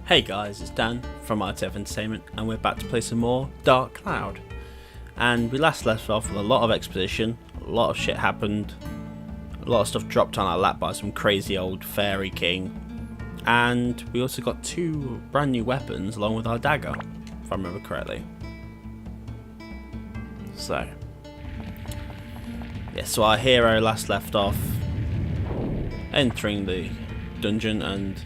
Hey guys, it's Dan from ITFEntertainment and we're back to play some more Dark Cloud. And we last left off with a lot of exposition, a lot of shit happened, a lot of stuff dropped on our lap by some crazy old fairy king, and we also got two brand new weapons along with our dagger, if I remember correctly. So, yeah, so our hero last left off entering the dungeon and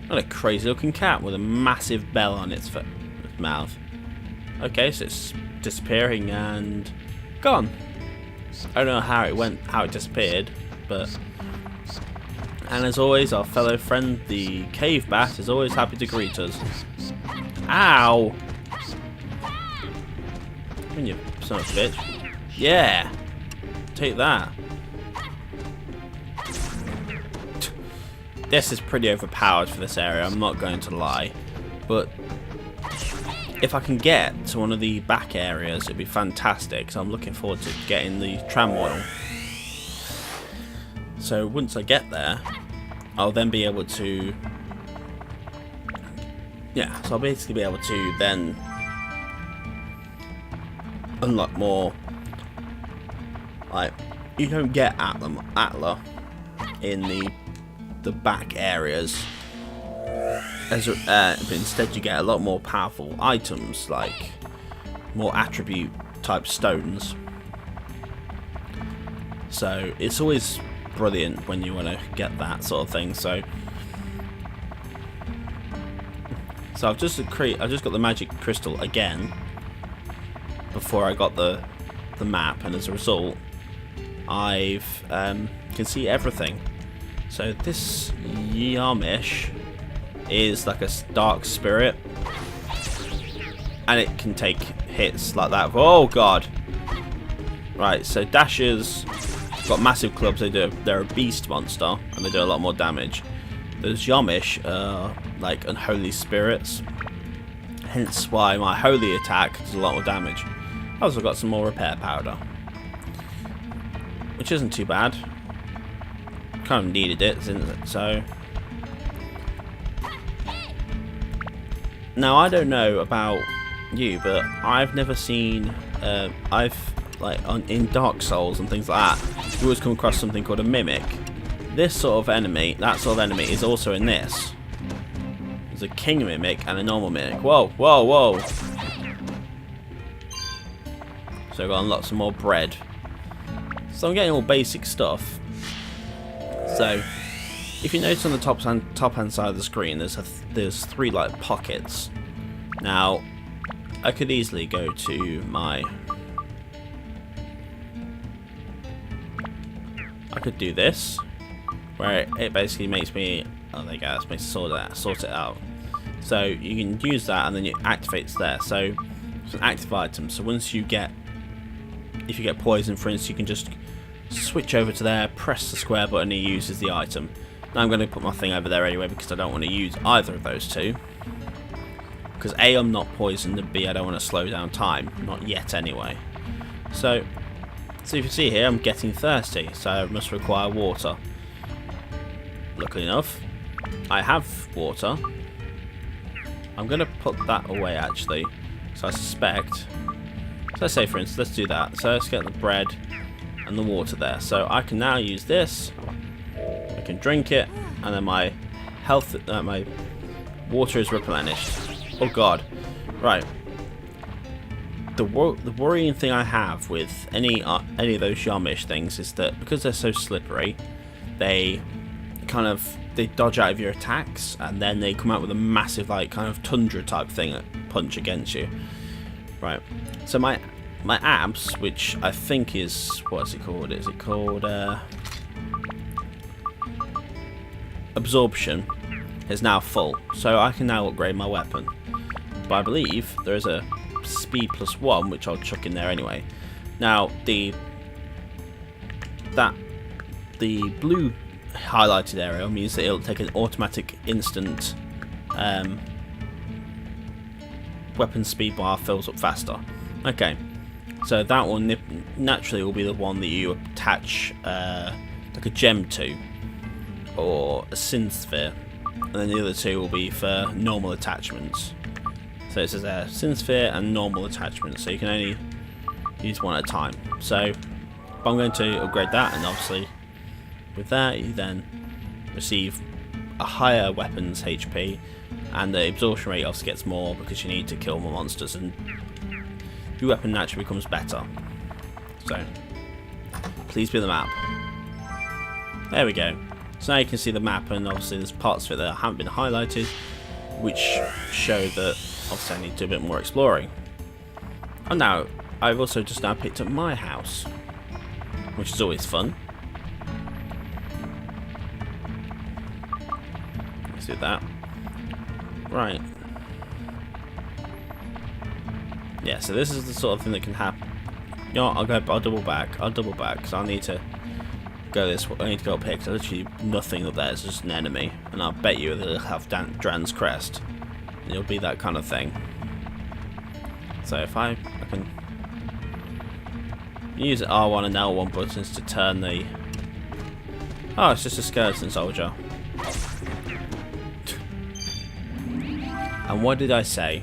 what a crazy looking cat with a massive bell on its mouth. Okay, so it's disappearing and gone. I don't know how it disappeared, but... And as always, our fellow friend, the cave bat, is always happy to greet us. Ow! When you son of a bitch. Yeah! Take that. This is pretty overpowered for this area, I'm not going to lie. But if I can get to one of the back areas, it'd be fantastic. So I'm looking forward to getting the tram oil. So once I get there, I'll then be able to... Yeah, so I'll basically be able to then unlock more... Like, you don't get Atla in the back areas, but instead you get a lot more powerful items, like more attribute type stones. So it's always brilliant when you want to get that sort of thing. So I've just got the magic crystal again before I got the map, and as a result I've can see everything. So this Yarmish is like a dark spirit, and it can take hits like that. Oh god! Right, so Dasher's got massive clubs. They're a beast monster, and they do a lot more damage. Those Yarmish are like unholy spirits, hence why my holy attack does a lot more damage. I've also got some more repair powder, which isn't too bad. Kind of needed it, isn't it? So now I don't know about you, but I've never seen in Dark Souls and things like that, you always come across something called a mimic. That sort of enemy is also in this. There's a king mimic and a normal mimic. Whoa, whoa, whoa! So I've got to unlock some more bread. So I'm getting all basic stuff. So, if you notice on the top hand side of the screen, there's three like pockets. Now, I could easily go to my... I could do this, where it basically makes me... Oh, there you go, it makes me sort it out. So, you can use that and then it activates there. So, it's an active item. So, once you get... If you get poison, for instance, you can just switch over to there, press the square button, and he uses the item. Now I'm going to put my thing over there anyway because I don't want to use either of those two. Because A, I'm not poisoned, and B, I don't want to slow down time. Not yet anyway. So if you see here, I'm getting thirsty, so I must require water. Luckily enough, I have water. I'm going to put that away actually. So I suspect... So let's say for instance, let's do that. So let's get the bread and the water there. So I can now use this. I can drink it, and then my health, my water is replenished. Oh god! Right. The worrying thing I have with any of those Yarmish things is that because they're so slippery, they dodge out of your attacks, and then they come out with a massive like kind of tundra type thing punch against you. Right. So my abs, which I think is, what is it called? Is it called absorption, is now full. So I can now upgrade my weapon. But I believe there is a speed +1, which I'll chuck in there anyway. Now the blue highlighted area means that it'll take an automatic instant weapon speed bar fills up faster. Okay. So that one naturally will be the one that you attach like a gem to. or a synsphere, and then the other two will be for normal attachments. So it says there, synsphere and normal attachments, so you can only use one at a time. So I'm going to upgrade that, and obviously with that you then receive a higher weapons HP, and the absorption rate obviously gets more because you need to kill more monsters, and your weapon naturally becomes better. So please be the map. There we go. So now you can see the map, and obviously there's parts of it that haven't been highlighted, which show that obviously I need to do a bit more exploring. And now I've also just now picked up my house, which is always fun. Let's do that. Right. Yeah, so this is the sort of thing that can happen. You know what, I'll double back, because I need to go this way. I need to go up here, because there's literally nothing up there, it's just an enemy, and I'll bet you it'll have Dran's crest. And it'll be that kind of thing. So if I can use R1 and L1 buttons to turn the... Oh, it's just a skeleton soldier. And what did I say?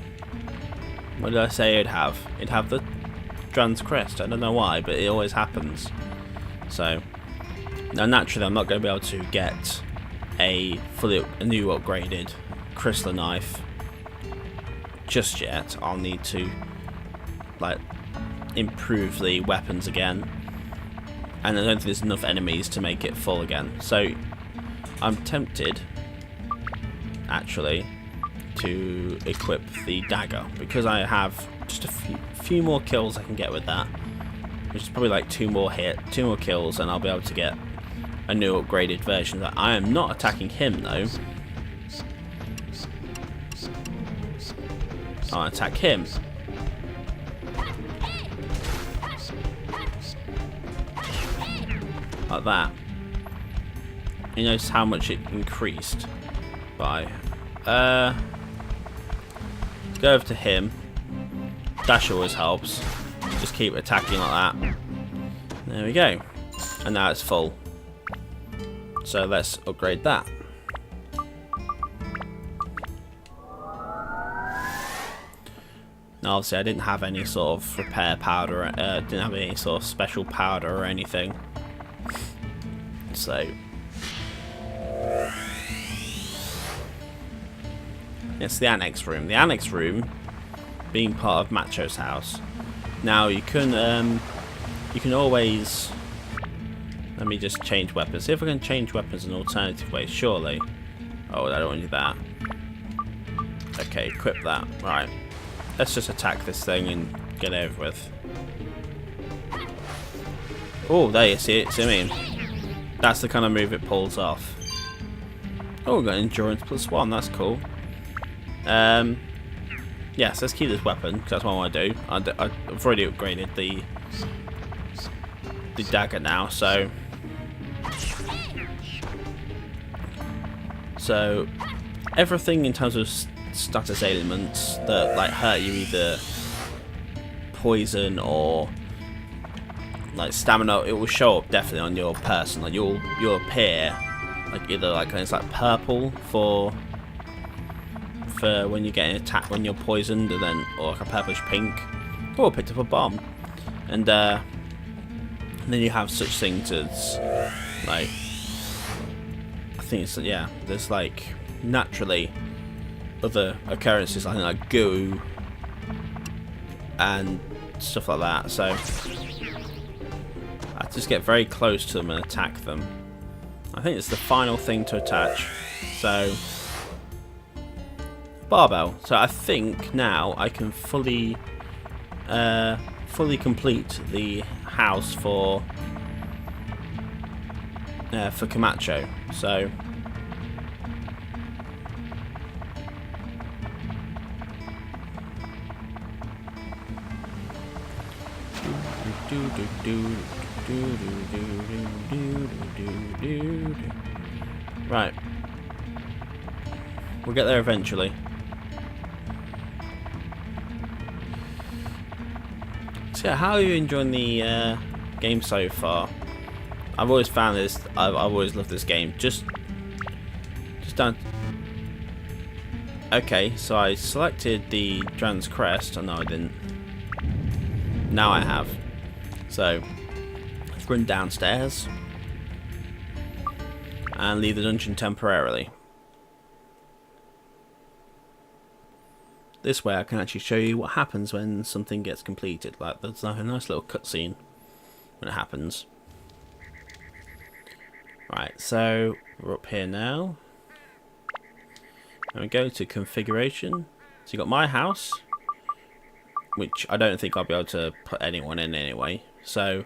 What did I say it'd have? It'd have the Dran's crest. I don't know why, but it always happens. So now naturally I'm not going to be able to get a new upgraded crystal knife just yet. I'll need to like improve the weapons again, and I don't think there's enough enemies to make it full again. So I'm tempted actually to equip the dagger, because I have just a few more kills I can get with that, which is probably like two more kills, and I'll be able to get a new upgraded version of that. I am not attacking him though. I'll attack him. Like that. You notice how much it increased by. Go over to him. Dash always helps. Just keep attacking like that. There we go. And now it's full. So let's upgrade that. Now obviously I didn't have any sort of repair powder, didn't have any sort of special powder or anything. So it's the annex room. The annex room being part of Macho's house. Now you can always, let me just change weapons. See if I can change weapons in alternative ways. Surely. Oh, I don't want to do that. Okay, equip that. Right. Let's just attack this thing and get it over with. Oh, there you see it. See what I mean? That's the kind of move it pulls off. Oh, we've got endurance +1. That's cool. Yes, let's keep this weapon, because that's what I want to do. I've already upgraded the dagger now, so everything in terms of status ailments that like hurt you, either poison or like stamina, it will show up definitely on your person. Like you'll appear like either like it's like purple for when you're getting attacked when you're poisoned, and then or like a purplish pink. Oh, I picked up a bomb. And then you have such things as like, I think it's, yeah, there's like naturally other occurrences like goo and stuff like that. So I just get very close to them and attack them. I think it's the final thing to attach. So barbell. So I think now I can fully complete the house for Camacho. So right, we'll get there eventually. So yeah, how are you enjoying the game so far? I've always found this, I've always loved this game. Just down. Okay, so I selected the Dran's Crest. Oh no, I didn't. Now I have. So let's run downstairs and leave the dungeon temporarily. This way I can actually show you what happens when something gets completed. Like, there's like a nice little cutscene when it happens. Right, so we're up here now. And we go to configuration. So you got my house, which I don't think I'll be able to put anyone in anyway. So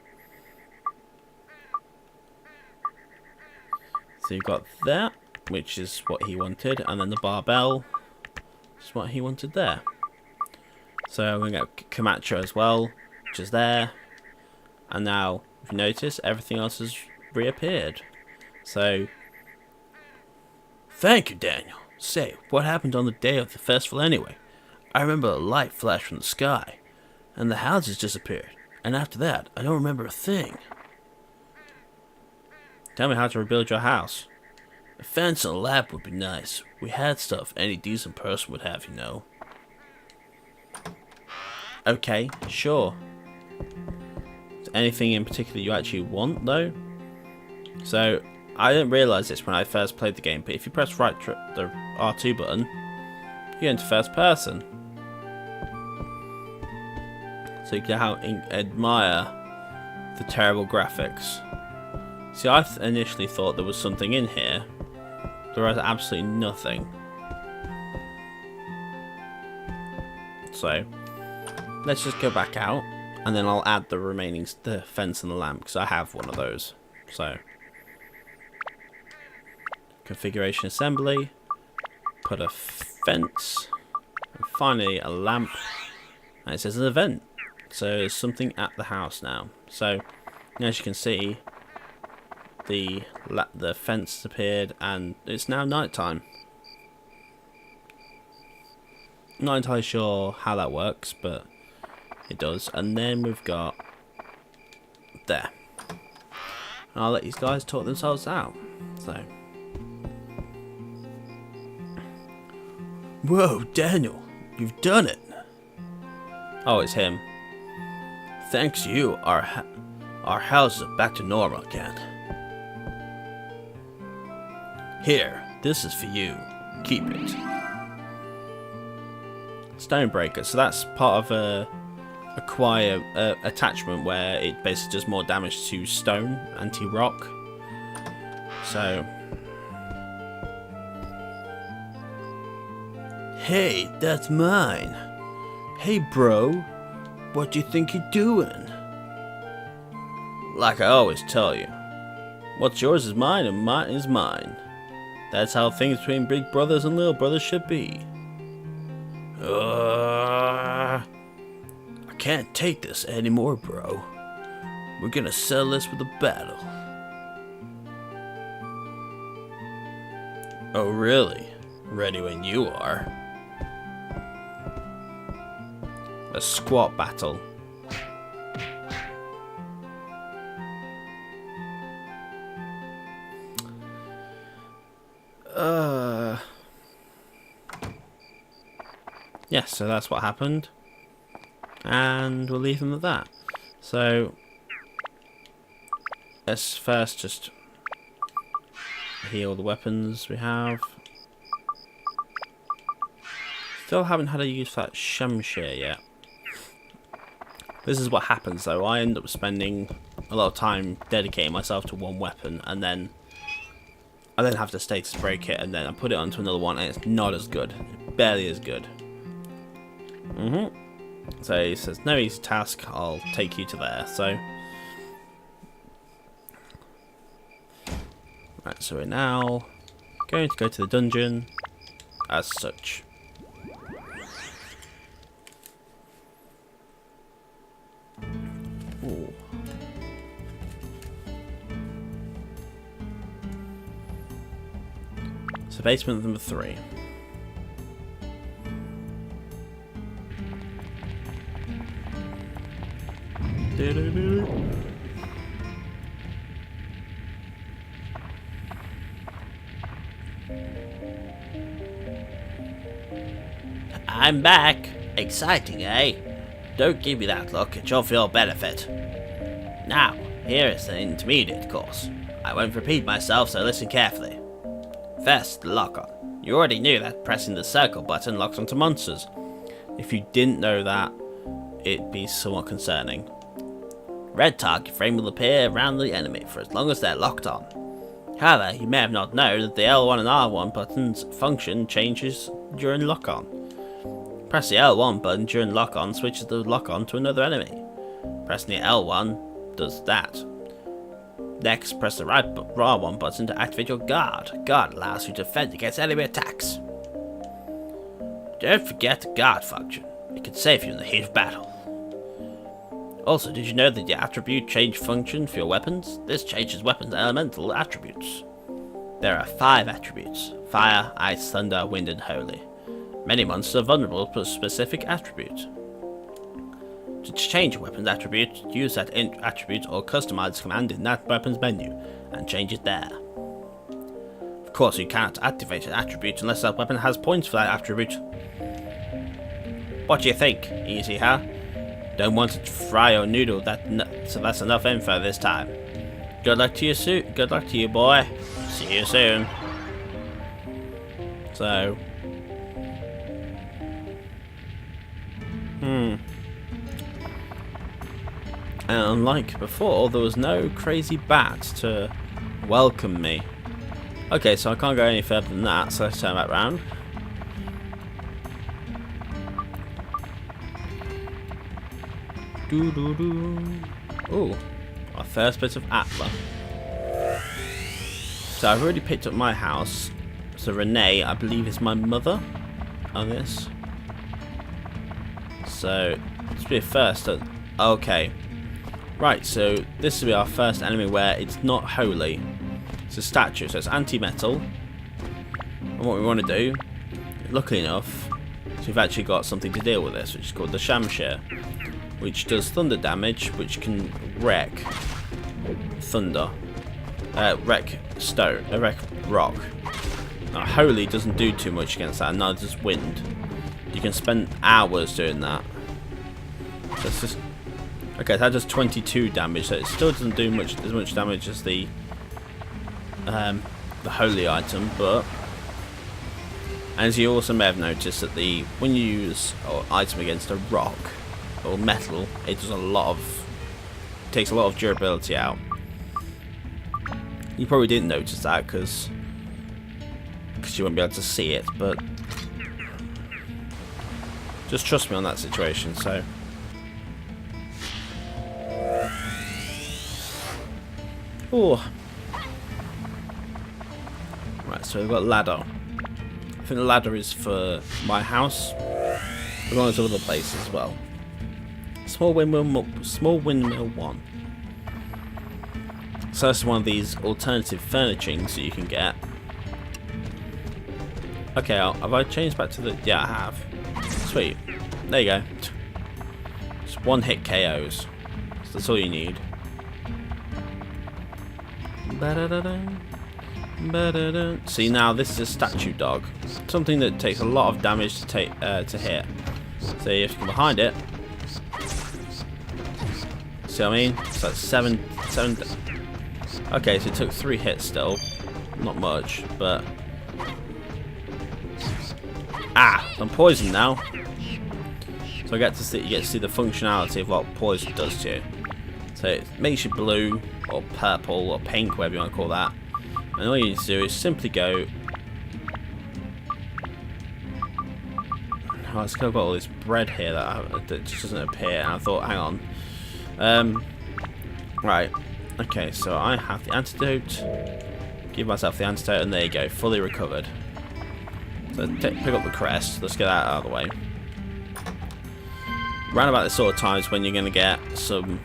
you've got that, which is what he wanted, and then the barbell is what he wanted there. So I'm going to get Camacho as well, which is there. And now, if you notice, everything else has reappeared. So, thank you, Daniel. Say, what happened on the day of the festival anyway? I remember a light flashed from the sky, and the houses disappeared. And after that, I don't remember a thing. Tell me how to rebuild your house. A fence and a lab would be nice. We had stuff any decent person would have, you know. Okay, sure. Is there anything in particular you actually want, though? So, I didn't realise this when I first played the game, but if you press the R2 button, you get into first person. So you can admire the terrible graphics. See, I initially thought there was something in here. There was absolutely nothing. So, let's just go back out, and then I'll add the remaining the fence and the lamp, because I have one of those. So, configuration assembly, put a fence, and finally a lamp, and it says an event. So there's something at the house now. So, as you can see, the fence appeared, and it's now nighttime. Not entirely sure how that works, but it does. And then we've got there. And I'll let these guys talk themselves out. So, whoa, Daniel, you've done it. Oh, it's him. Thanks to you, our houses are back to normal again. Here, this is for you. Keep it. Stonebreaker. So that's part of a acquire attachment where it basically does more damage to stone, anti-rock. So, hey, that's mine. Hey, bro, what do you think you're doing? Like I always tell you, what's yours is mine and mine is mine. That's how things between big brothers and little brothers should be. I can't take this anymore, bro. We're gonna settle this with a battle. Oh, really? Ready when you are. A squat battle. Yes, so that's what happened. And we'll leave them at that. So, let's first just heal the weapons we have. Still haven't had to use that Shamshir yet. This is what happens though. I end up spending a lot of time dedicating myself to one weapon, and then I then have to status break it, and then I put it onto another one, and it's not as good. Barely as good. So he says, no easy task, I'll take you to there. So, right, so we're now going to go to the dungeon as such. Ooh. So basement number 3. I'm back. Exciting, eh? Don't give me that look, it's all for your benefit. Now, here is the intermediate course. I won't repeat myself, so listen carefully. First, the lock-on. You already knew that pressing the circle button locks onto monsters. If you didn't know that, it'd be somewhat concerning. Red target frame will appear around the enemy for as long as they're locked on. However, you may have not known that the L1 and R1 buttons function changes during lock-on. Press the L1 button during lock-on switches the lock-on to another enemy. Pressing the L1 does that. Next, press the right R1 button to activate your guard. Guard allows you to defend against enemy attacks. Don't forget the guard function. It can save you in the heat of battle. Also, did you know that your attribute change function for your weapons? This changes weapons' elemental attributes. There are 5 attributes: fire, ice, thunder, wind, and holy. Many monsters are vulnerable to a specific attribute. To change a weapon's attribute, use that attribute or customize the command in that weapon's menu and change it there. Of course, you cannot activate an attribute unless that weapon has points for that attribute. What do you think? Easy, huh? Don't want to fry your noodle, so that's enough info this time. Good luck to you, good luck to you, boy. See you soon. So, and unlike before, there was no crazy bat to welcome me. Okay, so I can't go any further than that, so let's turn back round. Ooh, our first bit of Atla. So I've already picked up my house. So Renee, I believe, is my mother on this. So this will be a first. Okay. Right, so this will be our first enemy where it's not holy. It's a statue, so it's anti-metal. And what we want to do, luckily enough, is we've actually got something to deal with this, which is called the Shamshir, which does thunder damage, which can wreck thunder, wreck rock. Now, holy doesn't do too much against that, and neither does wind. You can spend hours doing that. So it's just okay. That does 22 damage, so it still doesn't do as much damage as the holy item, but as you also may have noticed that when you use an item against a rock or metal, it does takes a lot of durability out. You probably didn't notice that because you won't be able to see it, but just trust me on that situation. So right, so we've got ladder. I think the ladder is for my house, as well as other places as well. Small windmill 1. So that's one of these alternative furnishings that you can get. Okay, have I changed back to the... Yeah, I have. Sweet. There you go. Just one hit KOs. So that's all you need. See, now this is a statue dog. Something that takes a lot of damage to hit. So you have to come behind it. See what I mean? So that's 7. Okay, so it took 3 hits still. Not much, but... I'm poisoned now. So you get to see the functionality of what poison does to you. So it makes you blue, or purple, or pink, whatever you want to call that. And all you need to do is simply go... Oh, it's got all this bread here that just doesn't appear, and I thought, hang on. Right. Okay, so I have the antidote. Give myself the antidote, and there you go, fully recovered. So pick up the crest. Let's get that out of the way. Round about this sort of time is when you're going to get some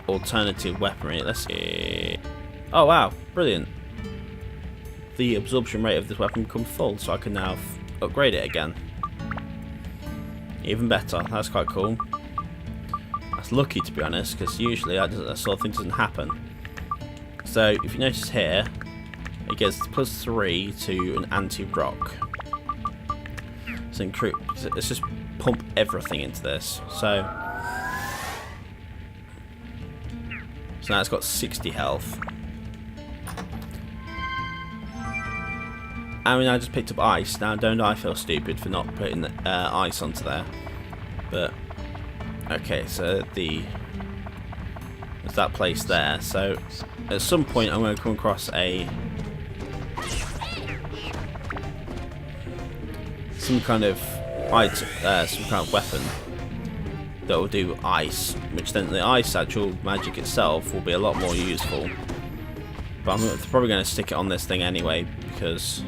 alternative weaponry. Let's see. Oh wow, brilliant. The absorption rate of this weapon becomes full, so I can now upgrade it again. Even better. That's quite cool. That's lucky, to be honest, because usually that sort of thing doesn't happen. So if you notice here, it gets +3 to an anti-rock. let's just pump everything into this. So now it's got 60 health. I mean, I just picked up ice. Now, don't I feel stupid for not putting ice onto there? But okay, so there's that place there. So at some point, I'm going to come across some kind of weapon that will do ice, which then the ice actual magic itself will be a lot more useful. But I'm probably going to stick it on this thing anyway, because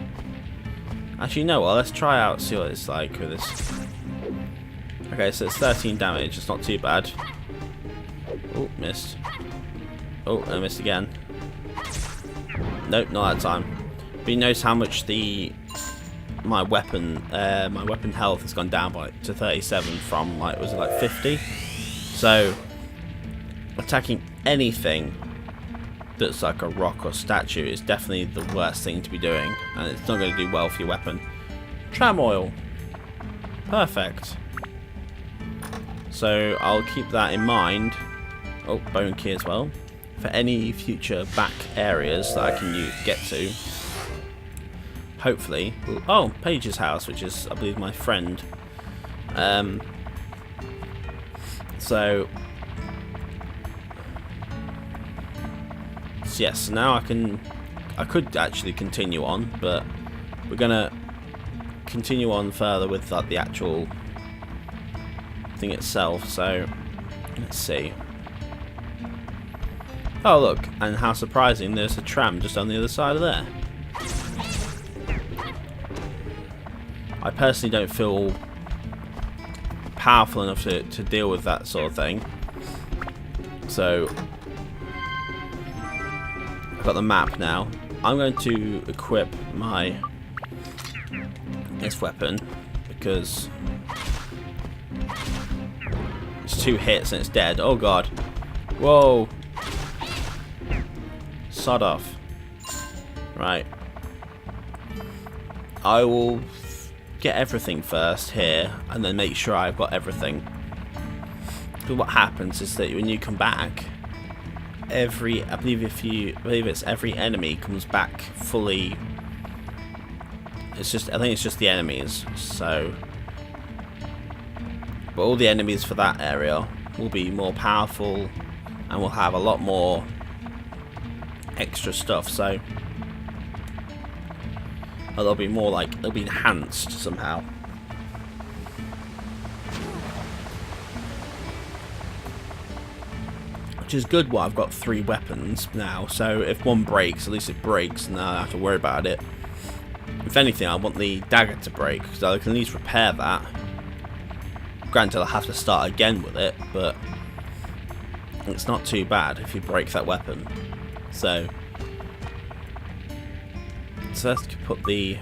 actually no, well, let's try out, see what it's like with this. Okay, so it's 13 damage, it's not too bad. Oh, missed. Oh, I missed again. Nope, not that time. But you notice how much my weapon health has gone down to 37 from was it like 50? So attacking anything that's like a rock or statue is definitely the worst thing to be doing, and it's not going to do well for your weapon. Tram oil, perfect. So I'll keep that in mind. Oh, bone key as well for any future back areas that I can get to. Hopefully. Oh, Paige's house, which is, I believe, my friend. So yes, now I could actually continue on, but we're gonna continue on further with like the actual thing itself. So let's see. Oh look, and how surprising, there's a tram just on the other side of there. I personally don't feel powerful enough to deal with that sort of thing. So I've got the map now. I'm going to equip this weapon because it's 2 hits and it's dead. Oh god. Whoa. Sod off. Right. I will get everything first here and then make sure I've got everything. Because what happens is that when you come back, I believe it's every enemy comes back fully. I think it's just the enemies. So, but all the enemies for that area will be more powerful and will have a lot more extra stuff. So they'll be more like, they'll be enhanced somehow. Which is good. Well, I've got 3 weapons now, so if one breaks, at least it breaks and I don't have to worry about it. If anything, I want the dagger to break, because I can at least repair that. Granted, I'll have to start again with it, but it's not too bad if you break that weapon. So let's put the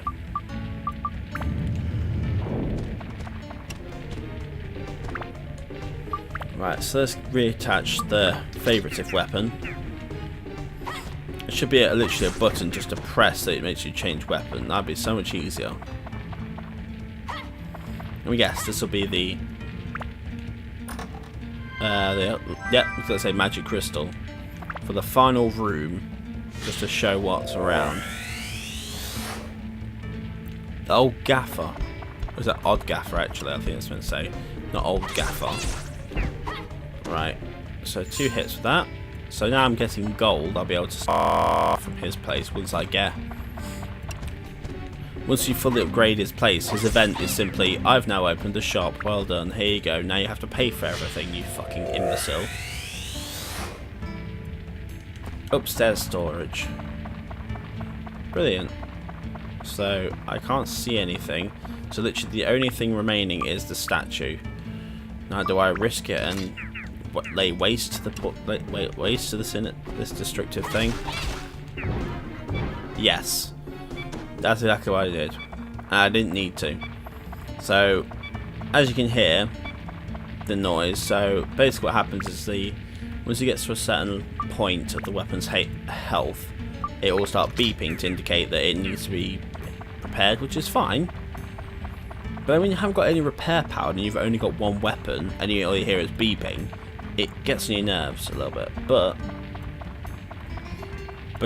right. So let's reattach the favoritive weapon. It should be literally a button just to press that it makes you change weapon. That'd be so much easier. And we guess this will be the let's say magic crystal for the final room, just to show what's around. The old gaffer. Or is that odd gaffer actually? I think that's meant to say, not old gaffer. Right. So 2 hits with that. So now I'm getting gold. I'll be able to start from his place once you fully upgrade his place. His event is simply, I've now opened a shop. Well done. Here you go. Now you have to pay for everything, you fucking imbecile. Upstairs storage. Brilliant. So I can't see anything. So literally the only thing remaining is the statue. Now do I risk it and lay waste to this destructive thing? Yes. That's exactly what I did. I didn't need to. So as you can hear the noise, so basically what happens is once it gets to a certain point of the weapon's health, it will start beeping to indicate that it needs to be prepared, which is fine. But then when you haven't got any repair power and you've only got one weapon and all you hear is beeping, it gets on your nerves a little bit. But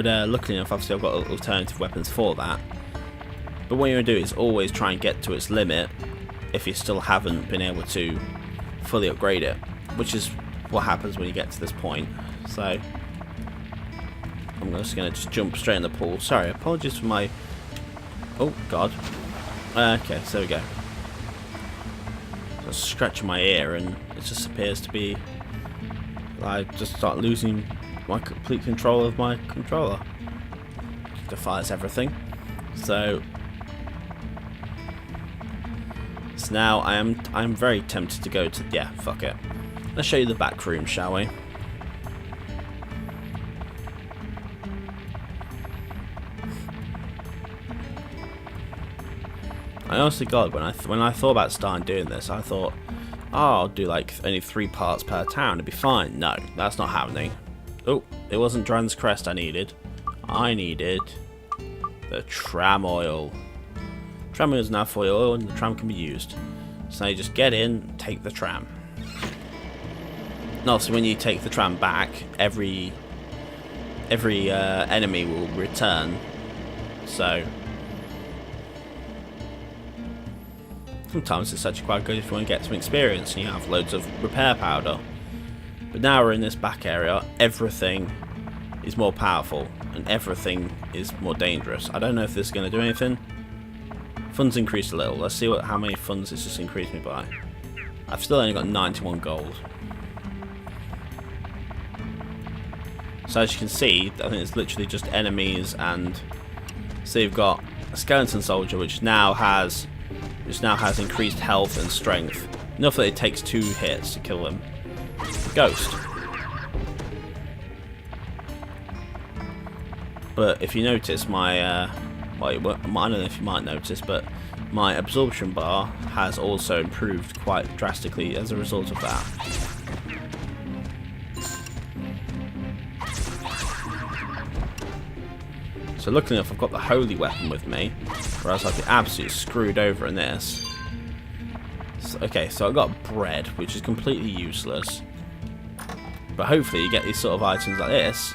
luckily enough, obviously I've got alternative weapons for that. But what you want to do is always try and get to its limit if you still haven't been able to fully upgrade it, which is what happens when you get to this point. So I'm just going to jump straight in the pool. Sorry, apologies for my... Oh, God. Okay, so there we go. Just scratching my ear and it just appears to be... I just start losing my complete control of my controller. It defies everything. So now I'm very tempted to go to... Yeah, fuck it. Let's show you the back room, shall we? I honestly, God, when I thought about starting doing this, I thought, oh, I'll do like only 3 parts per town, it'd be fine. No, that's not happening. Oh, it wasn't Dran's crest I needed. I needed the tram oil. Tram oil is now for oil, and the tram can be used. So you just get in, take the tram. And also, when you take the tram back, every enemy will return. So sometimes it's actually quite good if you want to get some experience and you have loads of repair powder. But now we're in this back area, everything is more powerful and everything is more dangerous. I don't know if this is going to do anything. Funds increased a little. Let's see how many funds it's just increased me by. I've still only got 91 gold. So as you can see, I think it's literally just enemies, and so you've got a skeleton soldier which now has increased health and strength. Enough that it takes 2 hits to kill him. Ghost. But if you notice, I don't know if you might notice, but my absorption bar has also improved quite drastically as a result of that. So luckily enough, I've got the holy weapon with me, whereas I'd be absolutely screwed over in this. Okay, so I've got bread, which is completely useless. But hopefully you get these sort of items like this.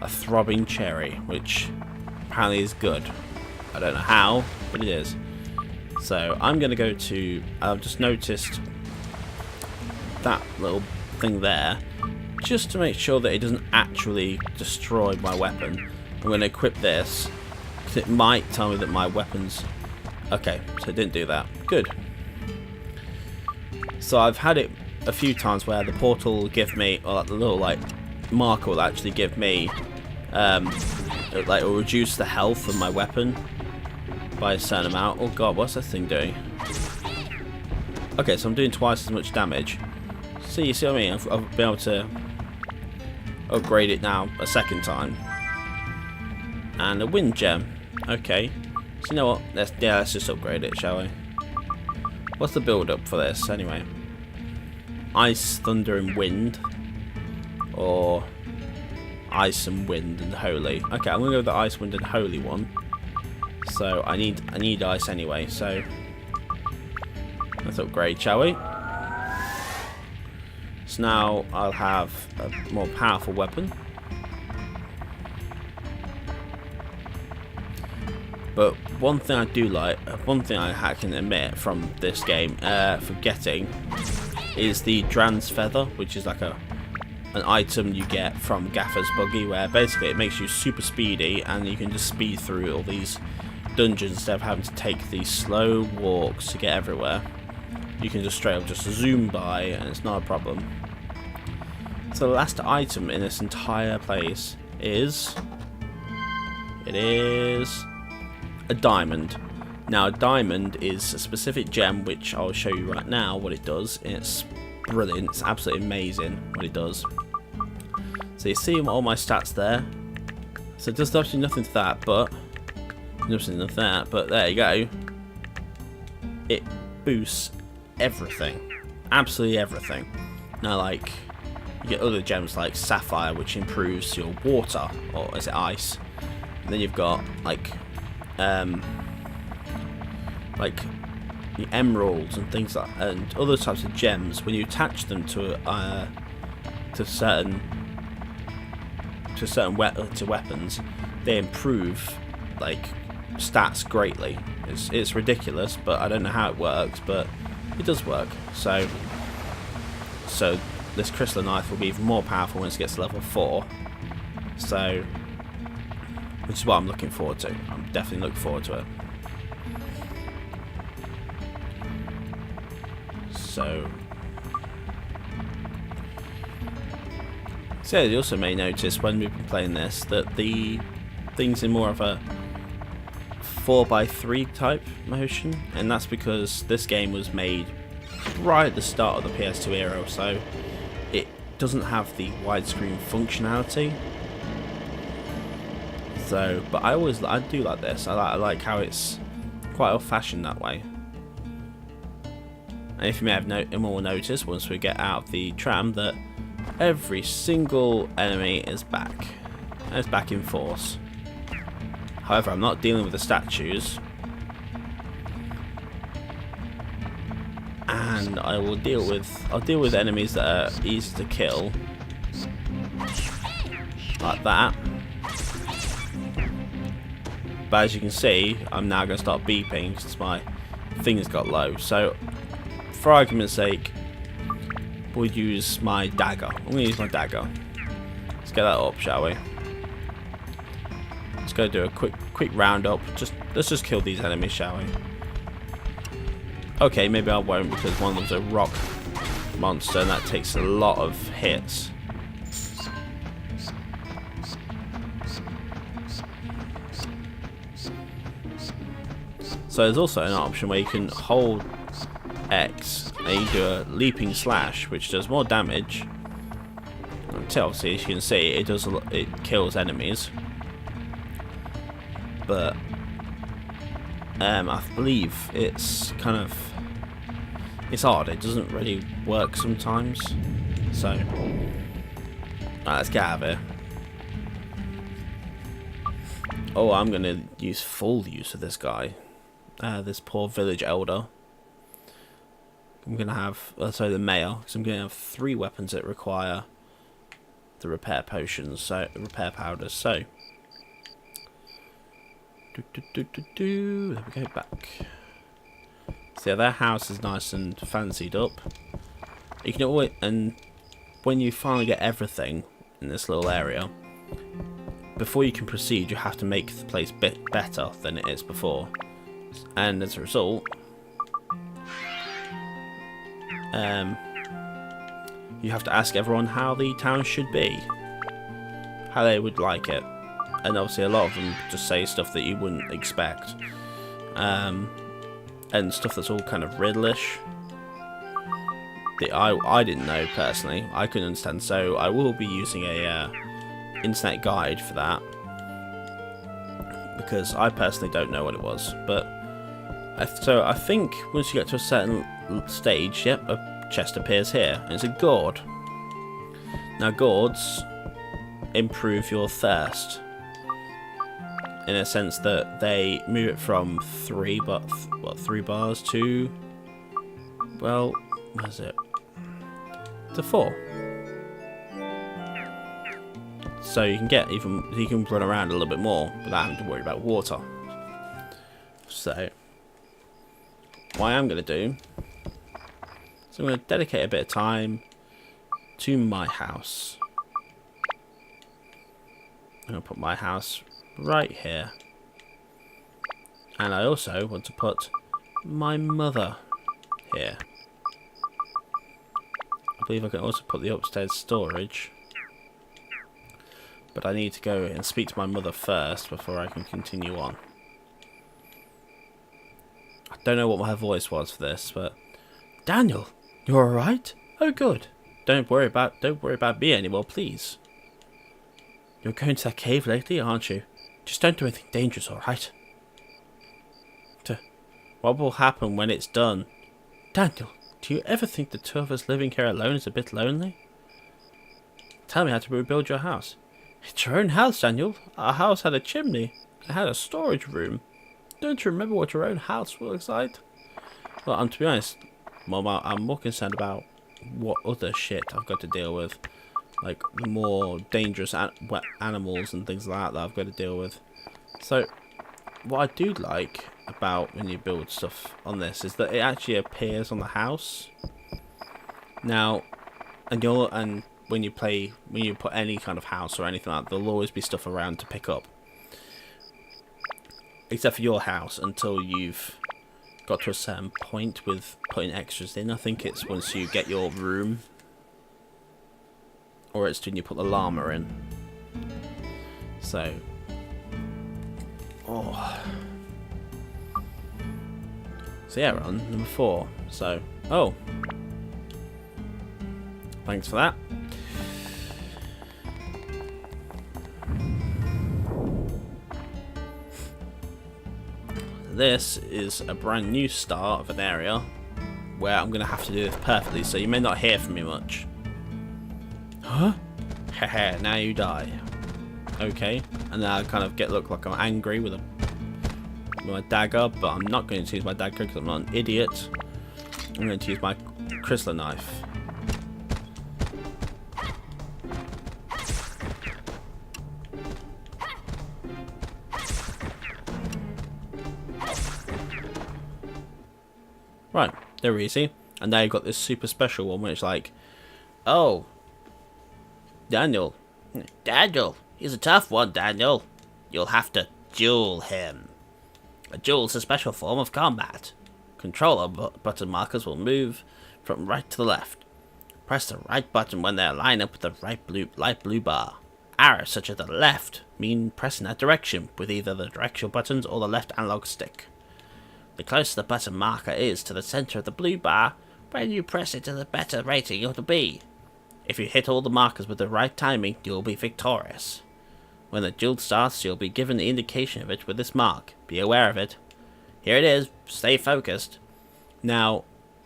A throbbing cherry, which apparently is good. I don't know how, but it is. So I'm going to go to... I've just noticed that little thing there, just to make sure that it doesn't actually destroy my weapon. I'm going to equip this, because it might tell me that my weapons... Okay, so it didn't do that. Good. So I've had it a few times where the portal will give me, or the little like marker will actually give me, it will reduce the health of my weapon by a certain amount. Oh god, what's this thing doing? Okay, so I'm doing twice as much damage. So you see what I mean? I've been able to upgrade it now a second time. And a wind gem. Okay. So you know what? Let's just upgrade it, shall we? What's the build up for this anyway? Ice, thunder, and wind, or ice and wind and holy. Okay, I'm gonna go with the ice, wind, and holy one. So I need ice anyway. So let's upgrade, shall we? So now I'll have a more powerful weapon. But one thing I do like, one thing I can admit from this game, forgetting, is the Dran's feather, which is like an item you get from Gaffer's buggy, where basically it makes you super speedy and you can just speed through all these dungeons instead of having to take these slow walks to get everywhere. You can just straight up just zoom by and it's not a problem. So the last item in this entire place is... It is... a diamond. Now a diamond is a specific gem which I'll show you right now what it does. It's brilliant, it's absolutely amazing what it does. So you see all my stats there. So it does absolutely nothing to that, but there you go. It boosts everything. Absolutely everything. Now like you get other gems like sapphire, which improves your water, or is it ice? And then you've got like the emeralds and things like, and other types of gems, when you attach them to certain weapons, they improve like stats greatly. It's ridiculous, but I don't know how it works, but it does work. So this crystal knife will be even more powerful once it gets to level 4. So, which is what I'm looking forward to. I'm definitely looking forward to it. So you also may notice when we've been playing this that the things in more of a 4x3 type motion, and that's because this game was made right at the start of the PS2 era, so it doesn't have the widescreen functionality. So, but I do like this. I like how it's quite old-fashioned that way. And if you may have noticed, once we get out of the tram, that every single enemy is back. And it's back in force. However, I'm not dealing with the statues. And I'll deal with enemies that are easy to kill. Like that. But as you can see, I'm now going to start beeping since my things got low. So, for argument's sake, we'll use my dagger. I'm going to use my dagger. Let's get that up, shall we? Let's go do a quick roundup. Let's just kill these enemies, shall we? Okay, maybe I won't because one of them's a rock monster and that takes a lot of hits. So there's also an option where you can hold X and you do a leaping slash, which does more damage. Until obviously, as you can see, it kills enemies. But I believe it's odd. It doesn't really work sometimes. So, alright, let's get out of here. Oh, I'm gonna use full use of this guy. This poor village elder. I'm gonna have, the mayor, because I'm gonna have 3 weapons that require the repair potions, so repair powders. So, there we go, back. So yeah, their house is nice and fancied up. You can always, and when you finally get everything in this little area, before you can proceed, you have to make the place better than it is before. And as a result, you have to ask everyone how the town should be, how they would like it, and obviously a lot of them just say stuff that you wouldn't expect, and stuff that's all kind of riddle-ish that I didn't know personally. I couldn't understand, so I will be using a internet guide for that, because I personally don't know what it was. But so I think once you get to a certain stage, yep, a chest appears here, and it's a gourd. Now gourds improve your thirst in a sense that they move it from 3 bars to, well, what is it, to 4. So you can run around a little bit more without having to worry about water. So what I am going to do is I'm going to dedicate a bit of time to my house. I'm going to put my house right here. And I also want to put my mother here. I believe I can also put the upstairs storage. But I need to go and speak to my mother first before I can continue on. I don't know what her voice was for this, but Daniel, you alright? Oh good. Don't worry about me anymore, please. You're going to that cave lately, aren't you? Just don't do anything dangerous, alright? What will happen when it's done? Daniel, do you ever think the 2 of us living here alone is a bit lonely? Tell me how to rebuild your house. It's your own house, Daniel. Our house had a chimney. It had a storage room. Don't you remember what your own house looks like? Well, and to be honest, I'm more concerned about what other shit I've got to deal with. Like, the more dangerous animals and things like that I've got to deal with. So, what I do like about when you build stuff on this is that it actually appears on the house. Now, and when you put any kind of house or anything like that, there'll always be stuff around to pick up. Except for your house, until you've got to a certain point with putting extras in. I think it's once you get your room, or it's when you put the llama in. So, so yeah, we're on number 4. So, thanks for that. This is a brand new start of an area where I'm going to have to do this perfectly, so you may not hear from me much. Huh? Haha, now you die. Okay, and now I kind of look like I'm angry with my dagger, but I'm not going to use my dagger because I'm not an idiot. I'm going to use my Chrysler knife. Right, they're easy. And now you've got this super special one where it's like, oh, Daniel, he's a tough one, Daniel. You'll have to duel him. A duel's a special form of combat. Controller button markers will move from right to the left. Press the right button when they line up with the light blue bar. Arrows such as the left mean pressing that direction with either the directional buttons or the left analog stick. The closer the button marker is to the center of the blue bar, when you press it, the better rating it will be. If you hit all the markers with the right timing, you will be victorious. When the duel starts, you'll be given the indication of it with this mark. Be aware of it. Here it is. Stay focused. Now,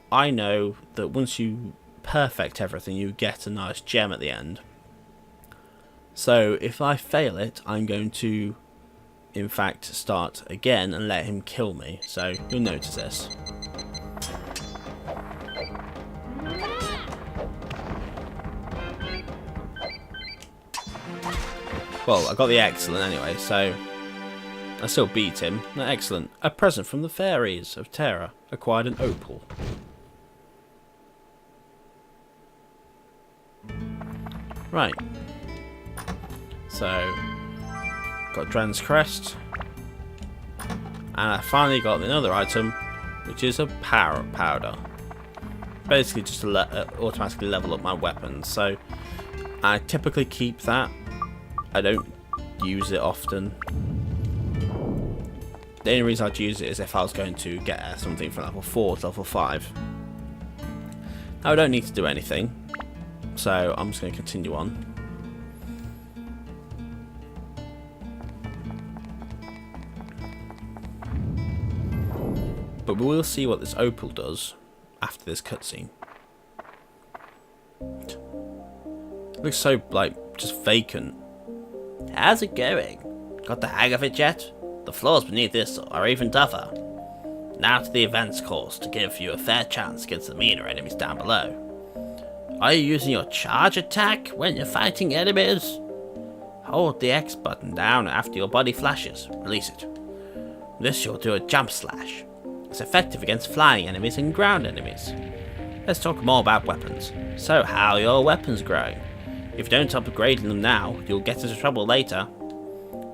I know that once you perfect everything, you get a nice gem at the end. So, if I fail it, I'm going to, in fact, start again and let him kill me. So, you'll notice this. Well, I got the excellent anyway, so I still beat him. Excellent. A present from the fairies of Terra. Acquired an opal. Right. So, got Dran's crest. And I finally got another item, which is a power powder. Basically just to automatically level up my weapons. So, I typically keep that. I don't use it often. The only reason I'd use it is if I was going to get something from level 4 to level 5. Now I don't need to do anything, so I'm just going to continue on. But we will see what this opal does after this cutscene. It looks so, like, just vacant. How's it going? Got the hang of it yet? The floors beneath this are even tougher. Now to the events course to give you a fair chance against the meaner enemies down below. Are you using your charge attack when you're fighting enemies? Hold the X button down after your body flashes. Release it. This you'll do a jump slash. It's effective against flying enemies and ground enemies. Let's talk more about weapons. So how are your weapons growing? If you don't upgrade them now, you'll get into trouble later.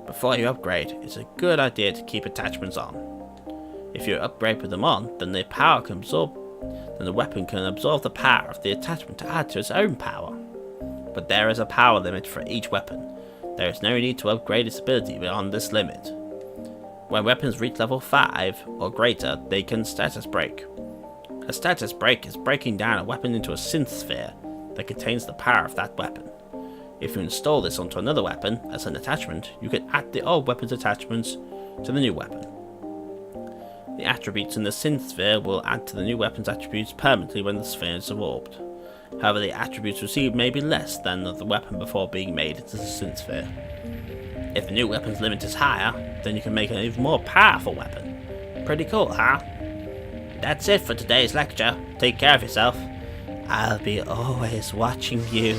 Before you upgrade, it's a good idea to keep attachments on. If you upgrade with them on, then the weapon can absorb the power of the attachment to add to its own power. But there is a power limit for each weapon. There is no need to upgrade its ability beyond this limit. When weapons reach level 5 or greater, they can status break. A status break is breaking down a weapon into a synth sphere that contains the power of that weapon. If you install this onto another weapon as an attachment, you can add the old weapon's attachments to the new weapon. The attributes in the synth sphere will add to the new weapon's attributes permanently when the sphere is evolved. However, the attributes received may be less than of the weapon before being made into the synth sphere. If the new weapon's limit is higher, then you can make an even more powerful weapon. Pretty cool, huh? that's it for today's lecture. Take care of yourself. I'll be always watching you.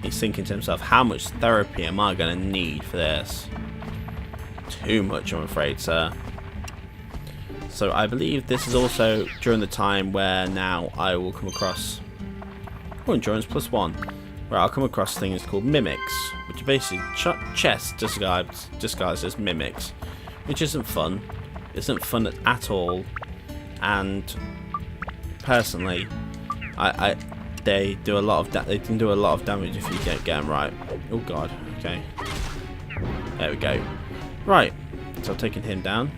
He's thinking to himself, how much therapy am I going to need for this? Too much, I'm afraid, sir. So I believe this is also during the time where now I will come across endurance +1, where I'll come across things called mimics, which are basically chests disguised as mimics, which isn't fun. Isn't fun at all, and personally, they do a lot of they can do a lot of damage if you don't get them right. Oh god, okay. There we go. Right, so I've taken him down.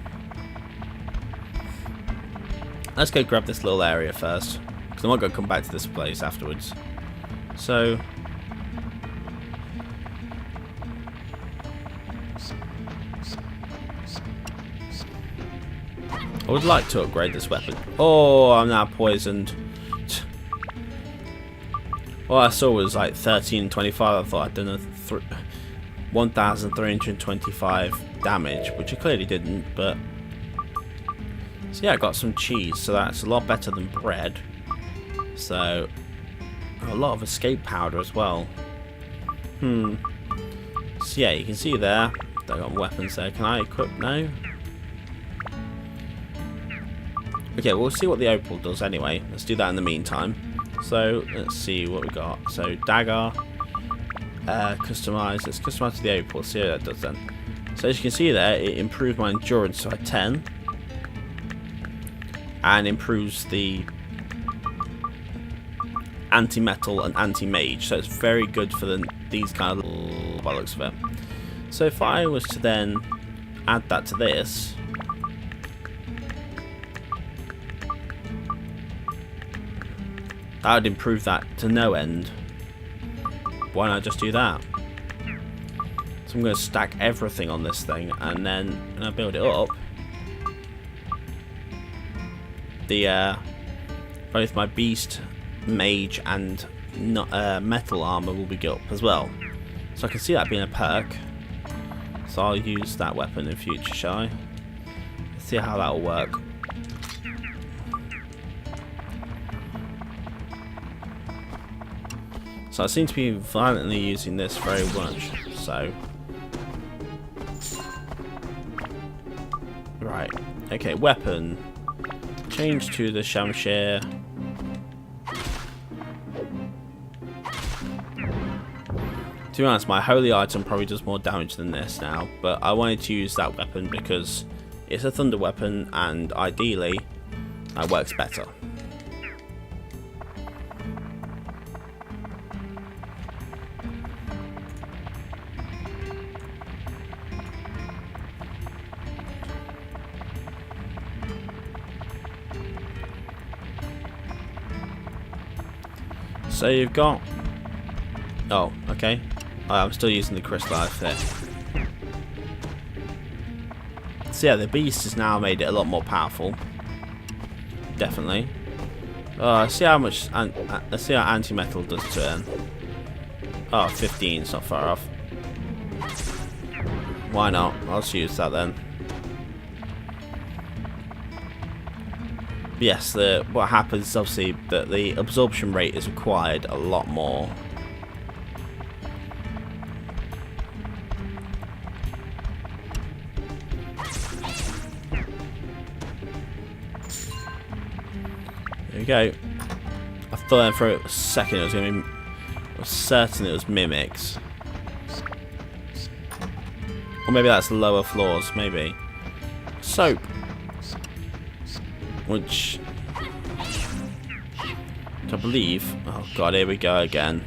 Let's go grab this little area first, because I'm not going to come back to this place afterwards. So, I would like to upgrade this weapon. Oh, I'm now poisoned. All I saw was like 1325. I thought I'd done 1,325 damage, which I clearly didn't, but... So yeah, I got some cheese, so that's a lot better than bread. So, a lot of escape powder as well. So yeah, you can see there, I got weapons there. Can I equip? No? Okay, we'll see what the opal does anyway. Let's do that in the meantime. So, let's see what we got. So, dagger, customize. Let's customize to the opal. See how that does then. So, as you can see there, it improved my endurance by 10. And improves the anti-metal and anti-mage. So, it's very good for these kind of little, by the looks of it. So, if I was to then add that to this... that would improve that to no end. Why not just do that? So I'm going to stack everything on this thing, and then when I build it up, the both my beast, mage, and metal armor will be up as well. So I can see that being a perk. So I'll use that weapon in future, shall I? Let's see how that will work. So I seem to be violently using this very much, so... Right, okay, weapon. Change to the Shamshir. To be honest, my holy item probably does more damage than this now, but I wanted to use that weapon because it's a thunder weapon and ideally that works better. So you've got... Oh, okay. I'm still using the crystal life there. So yeah, the beast has now made it a lot more powerful. Definitely. Let's see how much... let's see how anti-metal does to it. Oh, 15, it's not far off. Why not? I'll just use that then. Yes, what happens is obviously that the absorption rate is required a lot more. There we go. I thought for a second it was going to be... I was certain it was mimics. Or maybe that's lower floors, maybe. Soap. Which I believe... Oh god, here we go again.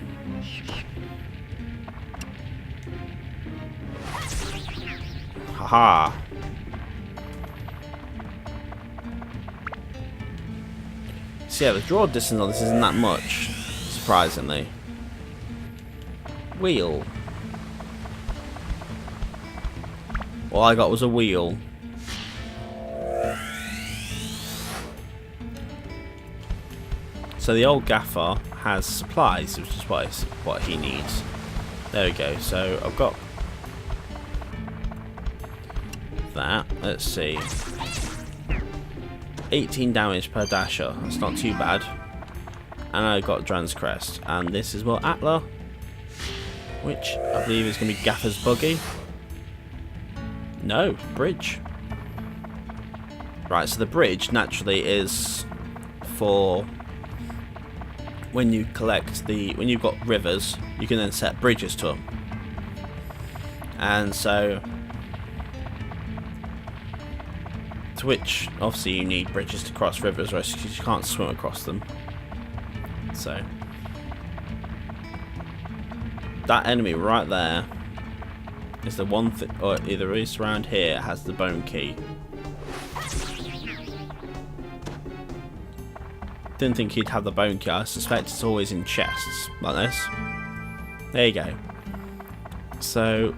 Haha. So yeah, the draw distance on this isn't that much, surprisingly. Wheel. All I got was a wheel. So the old gaffer has supplies, which is what he needs. There we go. So I've got with that. Let's see. 18 damage per dasher. That's not too bad. And I got Dran's Crest. And this is what Atla, which I believe is going to be Gaffer's Buggy. No, Bridge. Right, so the bridge naturally is for when you collect when you've got rivers, you can then set bridges to them. And so, to which obviously you need bridges to cross rivers, right? Because you can't swim across them. So that enemy right there is the one thing, or either is around here, has the bone key. Didn't think he'd have the bone key. I suspect it's always in chests like this. There you go. So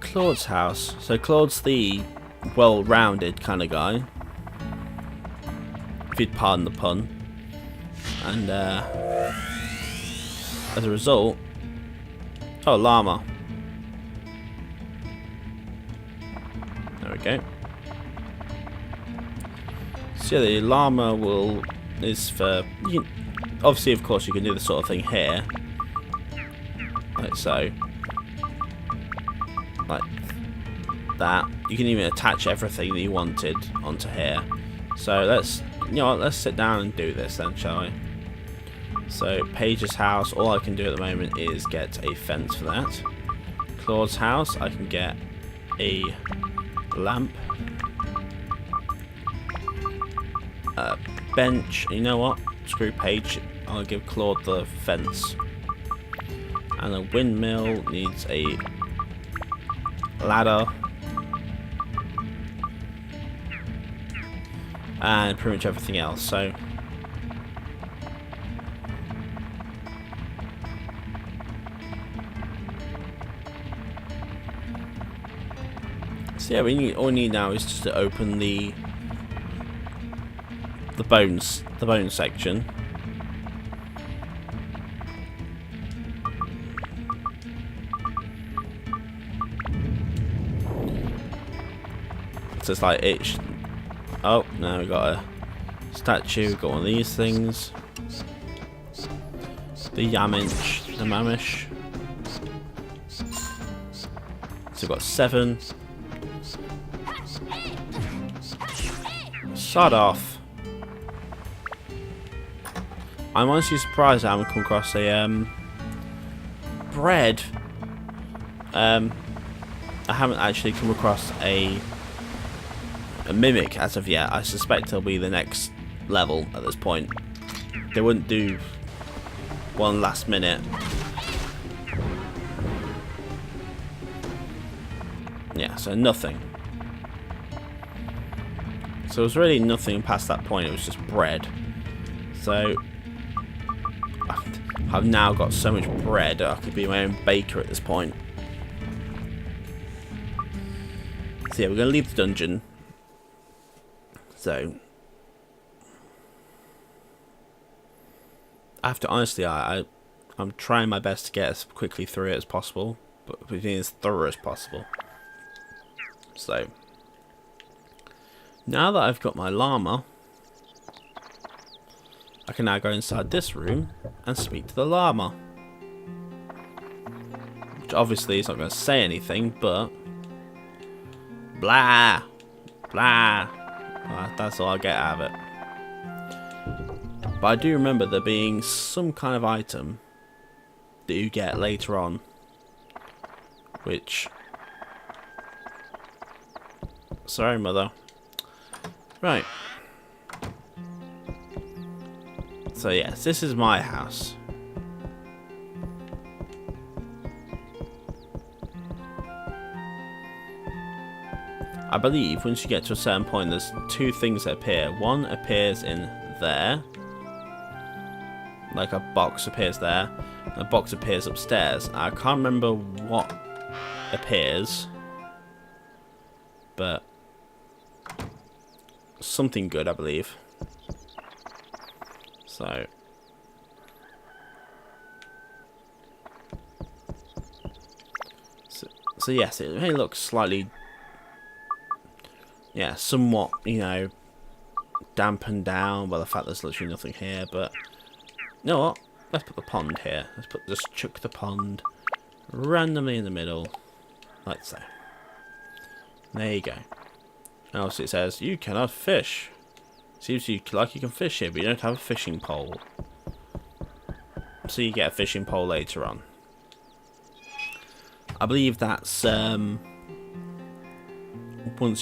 Claude's house. So Claude's the well-rounded kind of guy, if you'd pardon the pun. And as a result, oh, llama. There we go. So yeah, the llama is for, obviously, of course, you can do the sort of thing here, like so, like that. You can even attach everything that you wanted onto here. So let's sit down and do this then, shall we? So Paige's house, all I can do at the moment is get a fence for that. Claude's house, I can get a lamp, a bench. You know what? Screw Paige. I'll give Claude the fence. And a windmill needs a ladder. And pretty much everything else. So yeah, all we need now is just to open the bone section. So it's like it. Oh, now we got a statue. We've got one of these things. The Yamish, the Mamish. So we've got 7. Shut off. I'm honestly surprised I haven't come across a bread. I haven't actually come across a mimic as of yet. I suspect it'll be the next level at this point. They wouldn't do one last minute. Yeah, so nothing. So it was really nothing past that point. It was just bread. So I've now got so much bread I could be my own baker at this point. So yeah, we're going to leave the dungeon. So I have to honestly, I'm trying my best to get as quickly through it as possible, but being as thorough as possible. So now that I've got my llama, I can now go inside this room and speak to the llama. Which obviously is not going to say anything, but blah, blah. Well, that's all I get out of it. But I do remember there being some kind of item that you get later on, which... Sorry, mother. Right. So yes, this is my house. I believe once you get to a certain point, there's 2 things that appear. One appears in there, like a box appears there, and a box appears upstairs. I can't remember what appears, but something good, I believe. So So yes, it may look slightly, yeah, somewhat, you know, dampened down by the fact there's literally nothing here, but you know what? Let's put the pond here. Just chuck the pond randomly in the middle, like so. There you go. And obviously it says, you cannot fish. Seems like you can fish here, but you don't have a fishing pole. So you get a fishing pole later on. I believe that's, once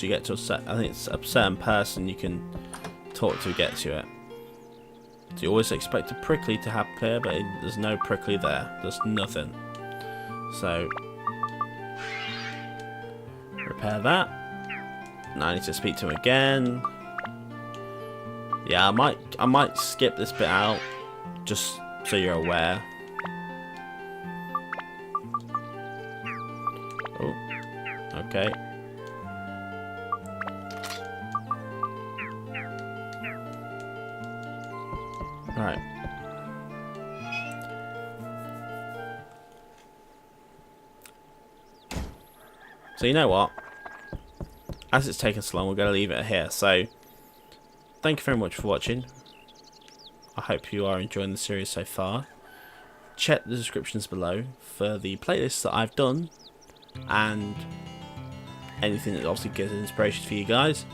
you get to I think it's a certain person you can talk to get to it. So you always expect a prickly to appear, but there's no prickly there. There's nothing. So, repair that. Now I need to speak to him again. Yeah, I might skip this bit out, just so you're aware. Oh, okay. Right. So you know what? As it's taken so long, we're going to leave it here. So, thank you very much for watching. I hope you are enjoying the series so far. Check the descriptions below for the playlists that I've done and anything that obviously gives inspiration for you guys.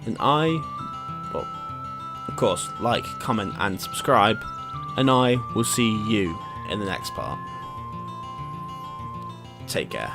And well, of course, like, comment and subscribe, and I will see you in the next part. Take care.